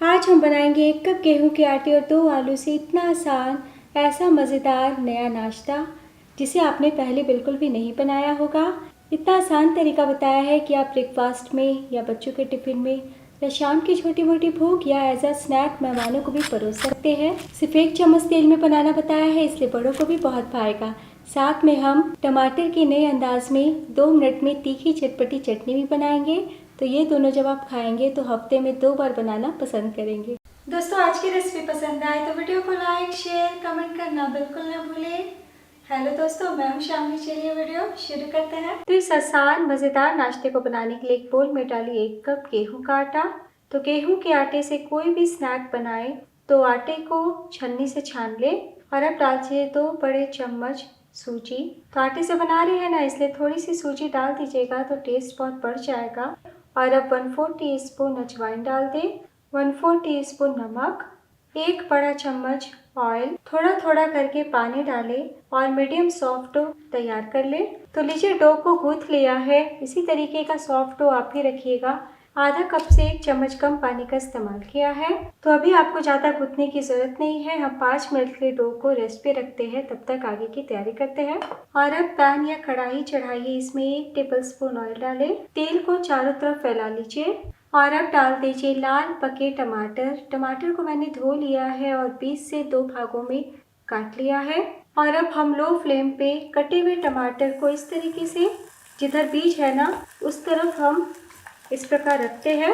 आज हम बनाएंगे 1 कप गेहूं के आटे और 2 आलू से इतना आसान, ऐसा मज़ेदार नया नाश्ता जिसे आपने पहले बिल्कुल भी नहीं बनाया होगा। इतना आसान तरीका बताया है कि आप ब्रेकफास्ट में या बच्चों के टिफ़िन में या शाम की छोटी मोटी भूख या एज अ स्नैक मेहमानों को भी परोस सकते हैं। सिर्फ 1 चम्मच तेल में बनाना बताया है, इसलिए बड़ों को भी बहुत भाएगा। साथ में हम टमाटर के नए अंदाज में 2 मिनट में तीखी चटपटी चटनी भी बनाएंगे। तो ये दोनों जब आप खाएंगे तो हफ्ते में 2 बार बनाना पसंद करेंगे। दोस्तों, आज की रेसिपी पसंद आए तो वीडियो को लाइक, शेयर, कमेंट करना बिल्कुल ना भूलें। हेलो दोस्तों, मैं हूं शामली। चलिए वीडियो शुरू करते हैं। तो इस आसान मज़ेदार नाश्ते को बनाने के लिए एक बोल में डालिए 1 कप गेहूं का आटा। तो गेहूं के आटे से कोई भी स्नैक बनाए तो आटे को छन्नी से छान ले और अब डालिए 2 बड़े चम्मच सूजी। तो आटे से बना रहे हैं ना, इसलिए थोड़ी सी सूजी डाल दीजिएगा तो टेस्ट बहुत बढ़ जाएगा। और अब 1/4 टीस्पून अजवाइन डाल दें, 1/4 टीस्पून नमक, 1 बड़ा चम्मच ऑयल, थोड़ा थोड़ा करके पानी डालें और मीडियम सॉफ्ट डो तैयार कर लें। तो लीजिए, डो को गूंथ लिया है। इसी तरीके का सॉफ्ट डो आप भी रखिएगा। आधा कप से 1 चम्मच कम पानी का इस्तेमाल किया है। तो अभी आपको ज़्यादा गूंथने की ज़रूरत नहीं है। हम 5 मिनट के लिए डो को रेस्ट पे रखते हैं, तब तक आगे की तैयारी करते हैं। और अब पैन या कढ़ाई चढ़ाइए, इसमें 1 टेबलस्पून ऑयल डालें, तेल को चारों तरफ फैला लीजिए और अब डाल दीजिए लाल पके टमाटर। टमाटर को मैंने धो लिया है और 20 से 2 भागों में काट लिया है। और अब हम लो फ्लेम पे कटे हुए टमाटर को इस तरीके से, जिधर बीज है ना उस तरफ हम इस प्रकार रखते हैं।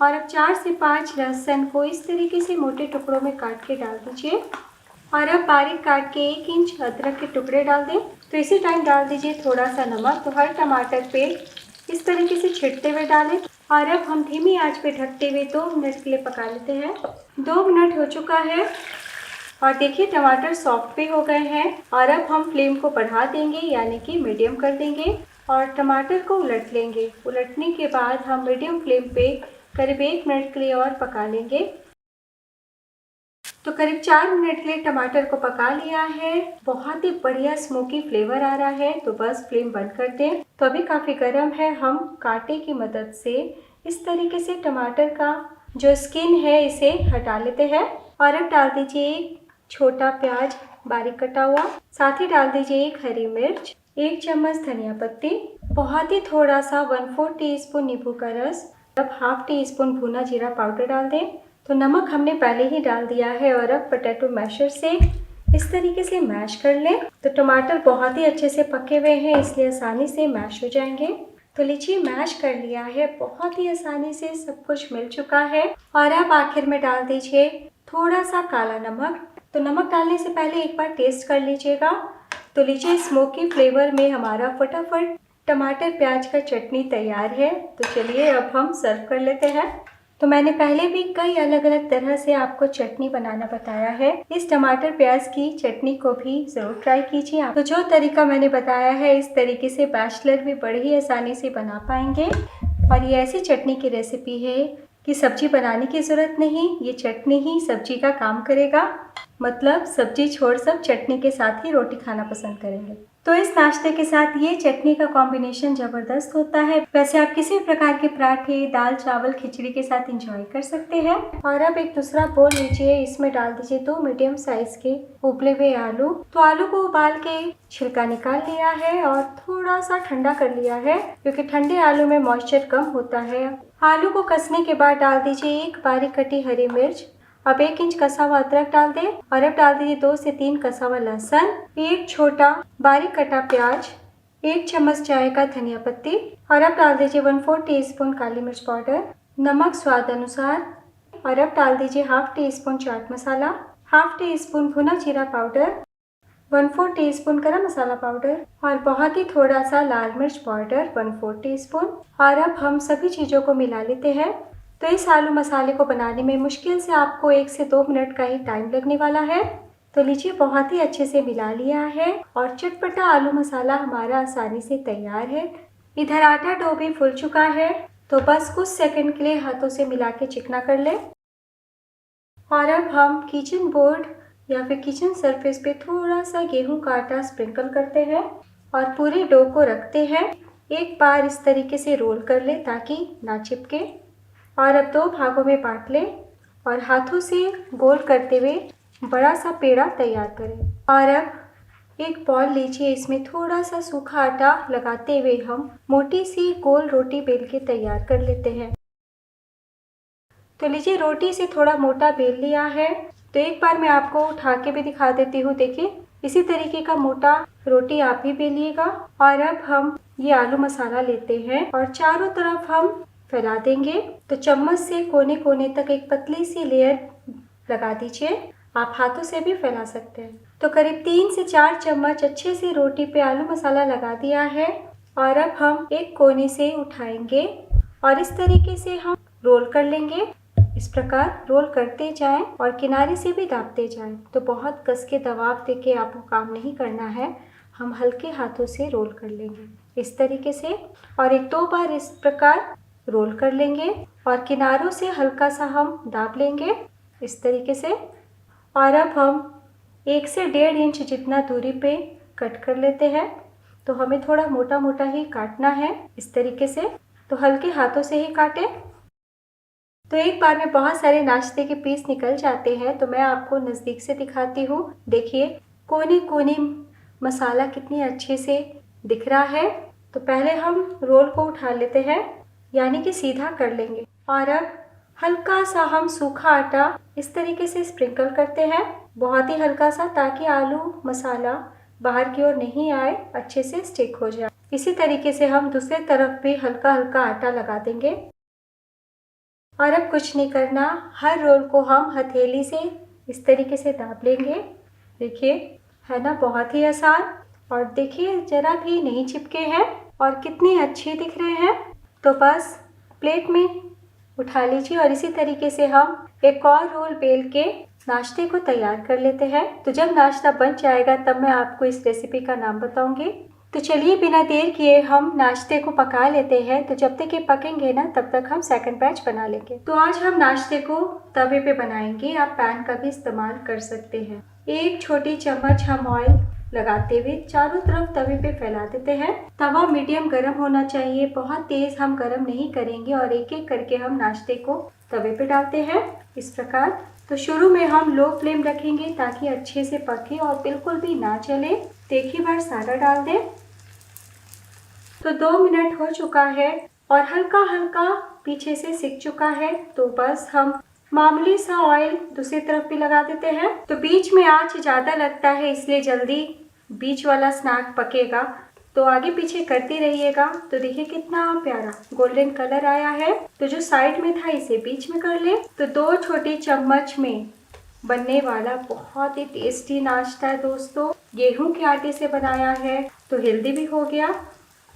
और अब 4 से 5 लहसुन को इस तरीके से मोटे टुकड़ों में काट के डाल दीजिए। और अब बारीक काट के 1 इंच अदरक के टुकड़े डाल दें। तो इसी टाइम डाल दीजिए थोड़ा सा नमक। तो हर टमाटर पे इस तरीके से छिड़कते हुए डालें। और अब हम धीमी आंच पे ढकते हुए 2 मिनट के लिए पका लेते हैं। 2 मिनट हो चुका है और देखिए टमाटर सॉफ्ट भी हो गए हैं। और अब हम फ्लेम को बढ़ा देंगे, यानी कि मीडियम कर देंगे और टमाटर को उलट लेंगे। उलटने के बाद हम मीडियम फ्लेम पे करीब 1 मिनट के लिए और पका लेंगे। तो करीब 4 मिनट के लिए टमाटर को पका लिया है। बहुत ही बढ़िया स्मोकी फ्लेवर आ रहा है। तो बस फ्लेम बंद कर दें। तो अभी काफ़ी गर्म है। हम कांटे की मदद से इस तरीके से टमाटर का जो स्किन है इसे हटा लेते हैं। और अब डाल दीजिए 1 छोटा प्याज बारीक कटा हुआ, साथ ही डाल दीजिए 1 हरी मिर्च, 1 चम्मच धनिया पत्ती, बहुत ही थोड़ा सा 1/4 टीस्पून नींबू का रस। अब ½ टीस्पून भुना जीरा पाउडर डाल दें। तो नमक हमने पहले ही डाल दिया है। और अब पोटैटो मैशर से इस तरीके से मैश कर लें। तो टमाटर बहुत ही अच्छे से पके हुए हैं, इसलिए आसानी से मैश हो जाएंगे। तो लीजिए, मैश कर लिया है, बहुत ही आसानी से सब कुछ मिल चुका है। और अब आखिर में डाल दीजिए थोड़ा सा काला नमक। तो नमक डालने से पहले एक बार टेस्ट कर लीजिएगा। तो लीजिए, स्मोकी फ्लेवर में हमारा फटाफट टमाटर प्याज का चटनी तैयार है। तो चलिए अब हम सर्व कर लेते हैं। तो मैंने पहले भी कई अलग अलग तरह से आपको चटनी बनाना बताया है। इस टमाटर प्याज की चटनी को भी ज़रूर ट्राई कीजिए आप। तो जो तरीका मैंने बताया है, इस तरीके से बैचलर भी बड़ी ही आसानी से बना पाएंगे। और ये ऐसी चटनी की रेसिपी है कि सब्जी बनाने की ज़रूरत नहीं, ये चटनी ही सब्जी का काम करेगा। मतलब सब्जी छोड़ सब चटनी के साथ ही रोटी खाना पसंद करेंगे। तो इस नाश्ते के साथ ये चटनी का कॉम्बिनेशन ज़बरदस्त होता है। वैसे आप किसी भी प्रकार के पराठे, दाल, चावल, खिचड़ी के साथ एंजॉय कर सकते हैं। और अब एक दूसरा बोल लीजिए, इसमें डाल दीजिए 2 मीडियम साइज के उबले हुए आलू। तो आलू को उबाल के छिलका निकाल लिया है और थोड़ा सा ठंडा कर लिया है, क्योंकि ठंडे आलू में मॉइस्चर कम होता है। आलू को कसने के बाद डाल दीजिए 1 बारीक कटी हरी मिर्च। अब 1 इंच कसा हुआ अदरक डाल दें। और अब डाल दीजिए 2 से 3 कसा हुआ लहसुन, 1 छोटा बारीक कटा प्याज, 1 चम्मच चाय का धनिया पत्ती। और अब डाल दीजिए 1/4 टीस्पून काली मिर्च पाउडर, नमक स्वाद अनुसार। और अब डाल दीजिए ½ टीस्पून चाट मसाला, ½ टीस्पून भुना जीरा पाउडर, 1/4 टीस्पून गरम मसाला पाउडर और बहुत ही थोड़ा सा लाल मिर्च पाउडर 1/4 टीस्पून। और अब हम सभी चीज़ों को मिला लेते हैं। तो इस आलू मसाले को बनाने में मुश्किल से आपको 1 से 2 मिनट का ही टाइम लगने वाला है। तो लीजिए, बहुत ही अच्छे से मिला लिया है और चटपटा आलू मसाला हमारा आसानी से तैयार है। इधर आटा डो भी फूल चुका है। तो बस कुछ सेकंड के लिए हाथों से मिला के चिकना कर लें। और अब हम किचन बोर्ड या फिर किचन सरफेस पे थोड़ा सा गेहूं का आटा स्प्रिंकल करते हैं और पूरे डो को रखते हैं। एक बार इस तरीके से रोल कर ले ताकि ना चिपके। और अब 2 भागों में बांट लें और हाथों से गोल करते हुए बड़ा सा पेड़ा तैयार करें। और अब एक बॉल लीजिए, इसमें थोड़ा सा सूखा आटा लगाते हुए हम मोटी सी गोल रोटी बेल के तैयार कर लेते हैं। तो लीजिए, रोटी से थोड़ा मोटा बेल लिया है। तो एक बार मैं आपको उठा के भी दिखा देती हूँ। देखिए, इसी तरीके का मोटा रोटी आप भी बेलिएगा। और अब हम ये आलू मसाला लेते हैं और चारों तरफ हम फैला देंगे। तो चम्मच से कोने कोने तक एक पतली सी लेयर लगा दीजिए। आप हाथों से भी फैला सकते हैं। तो करीब 3 से 4 चम्मच अच्छे से रोटी पे आलू मसाला लगा दिया है। और अब हम एक कोने से उठाएंगे और इस तरीके से हम रोल कर लेंगे। इस प्रकार रोल करते जाएं और किनारे से भी दाबते जाएं। तो बहुत कस के दबाव देके आपको काम नहीं करना है, हम हल्के हाथों से रोल कर लेंगे इस तरीके से। और 1-2 बार इस प्रकार रोल कर लेंगे और किनारों से हल्का सा हम दाब लेंगे इस तरीके से। और अब हम 1 से 1.5 इंच जितना दूरी पे कट कर लेते हैं। तो हमें थोड़ा मोटा मोटा ही काटना है इस तरीके से। तो हल्के हाथों से ही काटें। तो एक बार में बहुत सारे नाश्ते के पीस निकल जाते हैं। तो मैं आपको नज़दीक से दिखाती हूँ। देखिए, कोने कोने मसाला कितनी अच्छे से दिख रहा है। तो पहले हम रोल को उठा लेते हैं, यानी कि सीधा कर लेंगे। और अब हल्का सा हम सूखा आटा इस तरीके से स्प्रिंकल करते हैं, बहुत ही हल्का सा, ताकि आलू मसाला बाहर की ओर नहीं आए, अच्छे से स्टिक हो जाए। इसी तरीके से हम दूसरे तरफ भी हल्का हल्का आटा लगा देंगे। और अब कुछ नहीं करना, हर रोल को हम हथेली से इस तरीके से दाब लेंगे। देखिए, है ना, बहुत ही आसान। और देखिए, जरा भी नहीं चिपके हैं और कितने अच्छे दिख रहे हैं। तो बस प्लेट में उठा लीजिए और इसी तरीके से हम एक और रोल बेल के नाश्ते को तैयार कर लेते हैं। तो जब नाश्ता बन जाएगा तब मैं आपको इस रेसिपी का नाम बताऊंगी। तो चलिए, बिना देर किए हम नाश्ते को पका लेते हैं। तो जब तक ये पकेंगे ना, तब तक हम सेकंड बैच बना लेंगे। तो आज हम नाश्ते को तवे पे बनाएंगे। आप पैन का भी इस्तेमाल कर सकते हैं। 1 छोटी चम्मच हम ऑयल लगाते हुए चारों तरफ तवे पे फैला देते हैं। तवा मीडियम गर्म होना चाहिए, बहुत तेज हम गर्म नहीं करेंगे। और एक एक करके हम नाश्ते को तवे पे डालते हैं इस प्रकार। तो शुरू में हम लो फ्लेम रखेंगे ताकि अच्छे से पके और बिल्कुल भी ना जले। तो एक ही बार सारा डाल दें। तो 2 मिनट हो चुका है और हल्का हल्का पीछे से सिक चुका है। तो बस हम मामूली सा ऑयल दूसरी तरफ भी लगा देते हैं। तो बीच में आंच ज़्यादा लगता है, इसलिए जल्दी बीच वाला स्नैक पकेगा। तो आगे पीछे करते रहिएगा। तो देखिए, कितना प्यारा गोल्डन कलर आया है। तो जो साइड में था इसे बीच में कर ले। तो 2 छोटी चम्मच में बनने वाला बहुत ही टेस्टी नाश्ता है दोस्तों। गेहूं के आटे से बनाया है तो हेल्दी भी हो गया।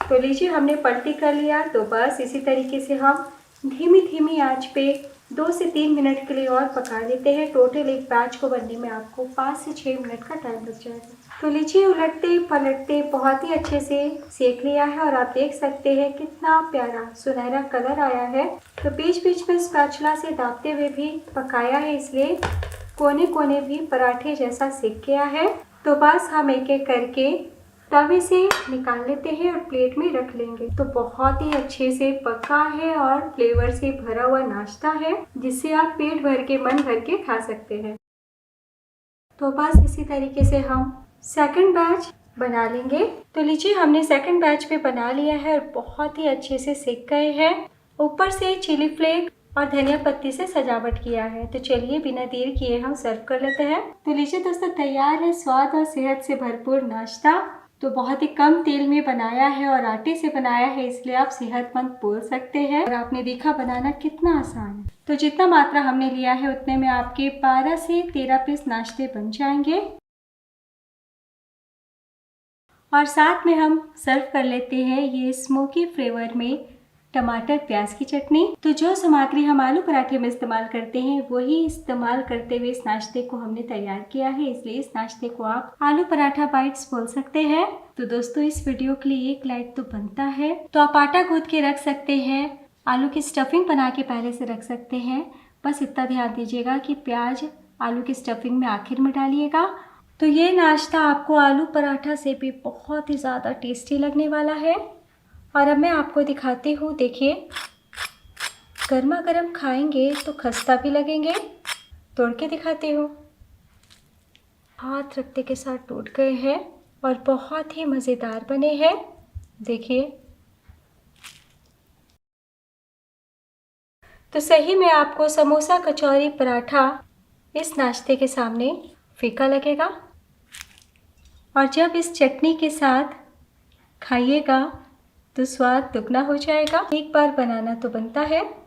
तो लीजिए, हमने पलटी कर लिया। तो बस इसी तरीके से हम धीमी धीमी आंच पे 2 से 3 मिनट के लिए और पका लेते हैं। टोटल एक बैच को बनने में आपको 5 से 6 मिनट का टाइम लग जाएगा। तो लीजिए, उलटते पलटते बहुत ही अच्छे से सेक लिया है और आप देख सकते हैं कितना प्यारा सुनहरा कलर आया है। तो बीच बीच में स्पैचुला से दाबते हुए भी पकाया है, इसलिए कोने कोने भी पराठे जैसा सेक गया है। तो बस हम एक एक करके तवे से निकाल लेते हैं और प्लेट में रख लेंगे। तो बहुत ही अच्छे से पका है और फ्लेवर से भरा हुआ नाश्ता है, जिसे आप पेट भर के मन भर के खा सकते हैं। तो बस इसी तरीके से हम सेकंड बैच बना लेंगे। तो लीजिए, हमने सेकंड बैच पे बना लिया है और बहुत ही अच्छे से सेक गए हैं। ऊपर से चिली फ्लेक और धनिया पत्ती से सजावट किया है। तो चलिए, बिना देर किए हम सर्व कर लेते हैं। तो लीजिए दोस्तों, तैयार है स्वाद और सेहत से भरपूर नाश्ता। तो बहुत ही कम तेल में बनाया है और आटे से बनाया है, इसलिए आप सेहतमंद बोल सकते हैं। और आपने देखा बनाना कितना आसान है। तो जितना मात्रा हमने लिया है उतने में आपके 12 से 13 पीस नाश्ते बन जाएंगे। और साथ में हम सर्व कर लेते हैं ये स्मोकी फ्लेवर में टमाटर प्याज की चटनी। तो जो सामग्री हम आलू पराठे में इस्तेमाल करते हैं वही इस्तेमाल करते हुए इस नाश्ते को हमने तैयार किया है, इसलिए इस नाश्ते को आप आलू पराठा बाइट्स बोल सकते हैं। तो दोस्तों, इस वीडियो के लिए एक लाइक तो बनता है। तो आप आटा गूंथ के रख सकते हैं, आलू की स्टफिंग बना के पहले से रख सकते हैं। बस इतना ध्यान दीजिएगा कि प्याज आलू की स्टफिंग में आखिर में डालिएगा। तो ये नाश्ता आपको आलू पराठा से भी बहुत ही ज़्यादा टेस्टी लगने वाला है। और अब मैं आपको दिखाती हूँ। देखिए, गर्मा गर्म खाएंगे तो खस्ता भी लगेंगे। तोड़ के दिखाती हूँ। हाथ रखते के साथ टूट गए हैं और बहुत ही मज़ेदार बने हैं। देखिए, तो सही में आपको समोसा, कचौरी, पराठा इस नाश्ते के सामने फीका लगेगा और जब इस चटनी के साथ खाइएगा तो स्वाद दुगना हो जाएगा। एक बार बनाना तो बनता है।